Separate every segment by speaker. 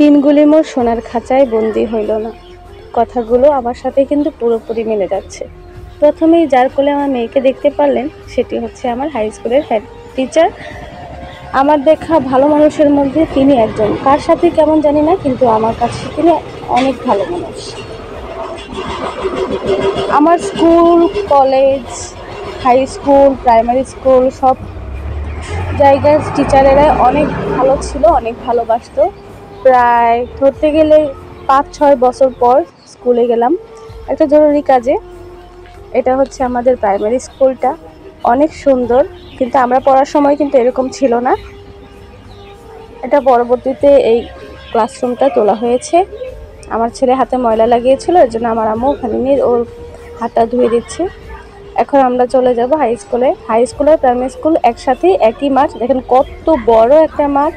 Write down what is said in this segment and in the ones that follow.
Speaker 1: দিনগুলি মোর সোনার খাঁচায় বন্দি হইল না। কথাগুলো আমার সাথে কিন্তু পুরোপুরি মিলে যাচ্ছে। প্রথমেই যার কোলে আমার মেয়েকে দেখতে পারলেন সেটি হচ্ছে আমার হাই স্কুলের হেড টিচার। আমার দেখা ভালো মানুষের মধ্যে তিনি একজন। কার সাথে কেমন জানি না, কিন্তু আমার কাছে তিনি অনেক ভালো মানুষ। আমার school, college, high school, primary school সব জায়গার টিচারেরা অনেক ভালো ছিল, অনেক ভালোবাসতো। প্রায় ধরতে গেলে 5-6 বছর পর স্কুলে গেলাম একটা জরুরি কাজে। এটা হচ্ছে আমাদের প্রাইমারি স্কুলটা, অনেক সুন্দর, কিন্তু আমরা পড়ার সময় কিন্তু এরকম ছিল না। এটা পরবর্তীতে এই ক্লাসরুমটা তোলা হয়েছে। আমার ছেলে হাতে ময়লা লাগিয়েছিল, এর জন্য আমার আম্মু ওখানে নিয়ে ওর হাতটা ধুয়ে দিচ্ছে। এখন আমরা চলে যাব হাই স্কুলে। হাই স্কুল আর প্রাইমারি স্কুল একসাথেই, একই মাঠ। দেখেন কত বড় একটা মাঠ।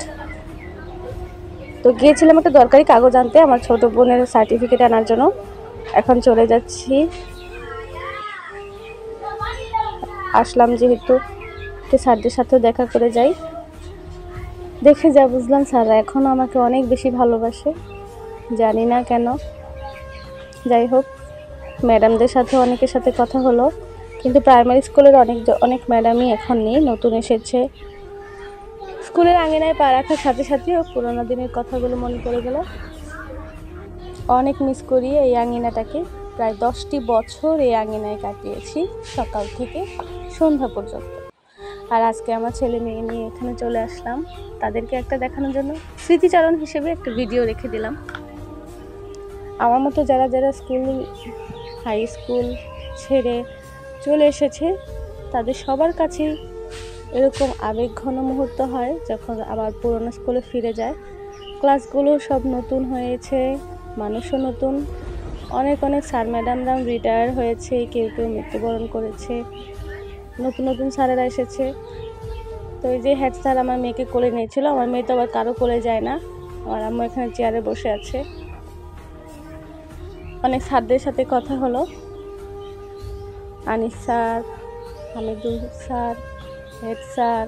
Speaker 1: তো গিয়েছিলাম একটা দরকারি কাগজ আনতে আমার ছোট বোনের সার্টিফিকেট আনার জন্য। এখন চলে যাচ্ছি। আসলাম যেহেতু, একটু স্যারদের সাথেও দেখা করে যাই। দেখে যা বুঝলাম স্যাররা এখনও আমাকে অনেক বেশি ভালোবাসে, জানি না কেন। যাই হোক, ম্যাডামদের সাথে অনেকের সাথে কথা হলো, কিন্তু প্রাইমারি স্কুলের অনেক ম্যাডামই এখন নেই, নতুন এসেছে। স্কুলের আঙিনায় পা রাখার সাথে সাথেও পুরোনো দিনের কথাগুলো মনে পড়ে গেল। অনেক মিস করি এই আঙিনাটাকে। প্রায় 10টি বছর এই আঙিনায় কাটিয়েছি, সকাল থেকে সন্ধ্যা পর্যন্ত। আর আজকে আমার ছেলে মেয়ে নিয়ে এখানে চলে আসলাম তাদেরকে একটা দেখানোর জন্য। স্মৃতিচারণ হিসেবে একটা ভিডিও রেখে দিলাম। আমার মতো যারা যারা স্কুল, হাই স্কুল ছেড়ে চলে এসেছে, তাদের সবার কাছেই এরকম আবেগঘন মুহূর্ত হয় যখন আবার পুরনো স্কুলে ফিরে যায়। ক্লাসগুলো সব নতুন হয়েছে, মানুষও নতুন। অনেক স্যার ম্যাডামরা রিটায়ার হয়েছে, কেউ কেউ মৃত্যুবরণ করেছে, নতুন নতুন স্যারেরা এসেছে। তো এই যে হেড স্যার আমার মেয়েকে কোলে নিয়েছিল, আমার মেয়ে তো আবার কারো কোলে যায় না। আমার আম্মু এখানে চেয়ারে বসে আছে। অনেক স্যারদের সাথে কথা হলো, Anis sir, Hamidul sir, head sir,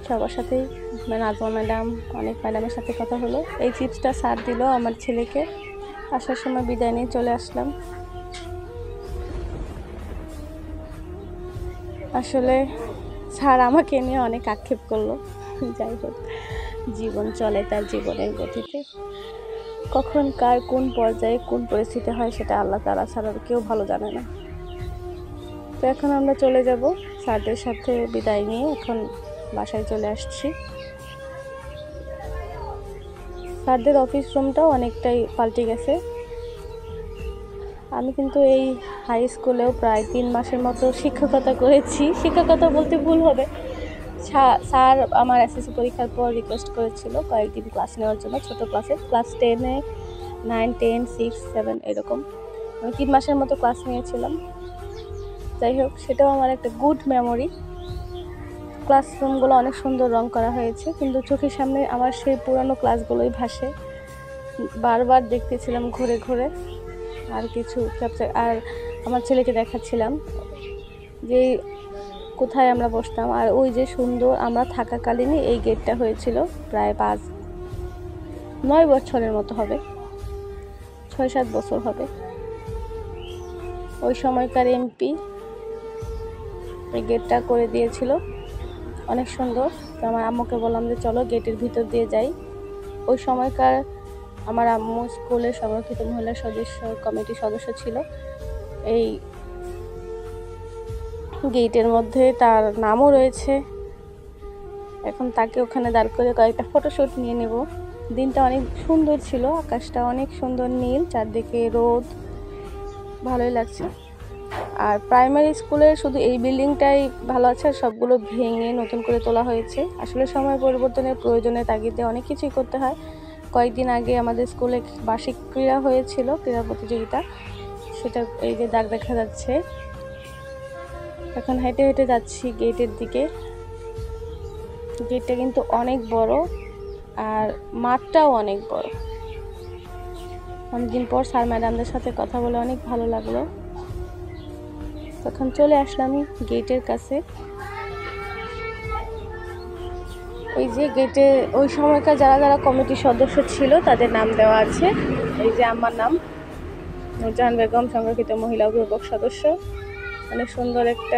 Speaker 1: সবার সাথেই, নাজমা ম্যাডাম, অনেক ম্যাডামের সাথে কথা হলো। এই চিপসটা স্যার দিল আমার ছেলেকে। আসার সময় বিদায় নিয়ে চলে আসলাম। আসলে স্যার আমাকে নিয়ে অনেক আক্ষেপ করলো। যাই হোক, জীবন চলে তার জীবনের গতিতে। কখন কার কোন পর্যায়ে কোন পরিস্থিতি হয় সেটা আল্লাহ তাআলা ছাড়া কেউ ভালো জানে না। তো এখন আমরা চলে যাব স্যারদের সাথে বিদায় নিয়ে, এখন বাসায় চলে আসছি। স্যারদের অফিস রুমটাও অনেকটাই পাল্টে গেছে। আমি কিন্তু এই হাই স্কুলেও প্রায় 3 মাসের মতো শিক্ষকতা করেছি। শিক্ষকতা বলতে ভুল হবে, স্যার আমার এসএসসি পরীক্ষার পর রিকোয়েস্ট করেছিল কয়েকদিন ক্লাস নেওয়ার জন্য, ছোট ক্লাসে, ক্লাস 10-এ, 9, 10, 6, 7 এরকম। আমি 3 মাসের মতো ক্লাস নিয়েছিলাম। যাই হোক, সেটাও আমার একটা গুড মেমোরি। ক্লাসরুমগুলো অনেক সুন্দর রং করা হয়েছে, কিন্তু চোখের সামনে আমার সেই পুরানো ক্লাসগুলোই ভাসে। বারবার দেখতেছিলাম ঘুরে ঘুরে, আর কিছু ক্যাপচার, আর আমার ছেলেকে দেখাচ্ছিলাম যে কোথায় আমরা বসতাম। আর ওই যে সুন্দর, আমরা থাকাকালীনই এই গেটটা হয়েছিল, প্রায় 5-9 বছরের মতো হবে, 6-7 বছর হবে। ওই সময়কার এমপি এই গেটটা করে দিয়েছিল, অনেক সুন্দর। তো আমার আম্মুকে বললাম যে চলো গেটের ভিতর দিয়ে যাই। ওই সময়কার আমার আম্মু স্কুলের সংরক্ষিত মহিলা সদস্য কমিটির সদস্য ছিল। এই গেটের মধ্যে তার নামও রয়েছে। এখন তাকে ওখানে দাঁড় করে কয়েকটা ফটোশ্যুট নিয়ে নেব। দিনটা অনেক সুন্দর ছিল, আকাশটা অনেক সুন্দর নীল, চারদিকে রোদ, ভালোই লাগছে। আর প্রাইমারি স্কুলের শুধু এই বিল্ডিংটাই ভালো আছে, আর সবগুলো ভেঙে নতুন করে তোলা হয়েছে। আসলে সময় পরিবর্তনের প্রয়োজনের তাগিদে অনেক কিছুই করতে হয়। কয়েকদিন আগে আমাদের স্কুলে বার্ষিক ক্রীড়া হয়েছিল, ক্রীড়া প্রতিযোগিতা, সেটা এই যে দাগ দেখা যাচ্ছে। এখন হেঁটে হেঁটে যাচ্ছি গেটের দিকে। গেটটা কিন্তু অনেক বড়, আর মাঠটাও অনেক বড়। অনেকদিন পর স্যার ম্যাডামদের সাথে কথা বলে অনেক ভালো লাগলো। তখন চলে আসলাম গেটের কাছে। এই যে গেটে ওই সময়কার যারা যারা কমিটির সদস্য ছিল তাদের নাম দেওয়া আছে। এই যে আমার নাম নূরজাহান বেগম, সংরক্ষিত মহিলা অভিভাবক সদস্য। অনেক সুন্দর একটা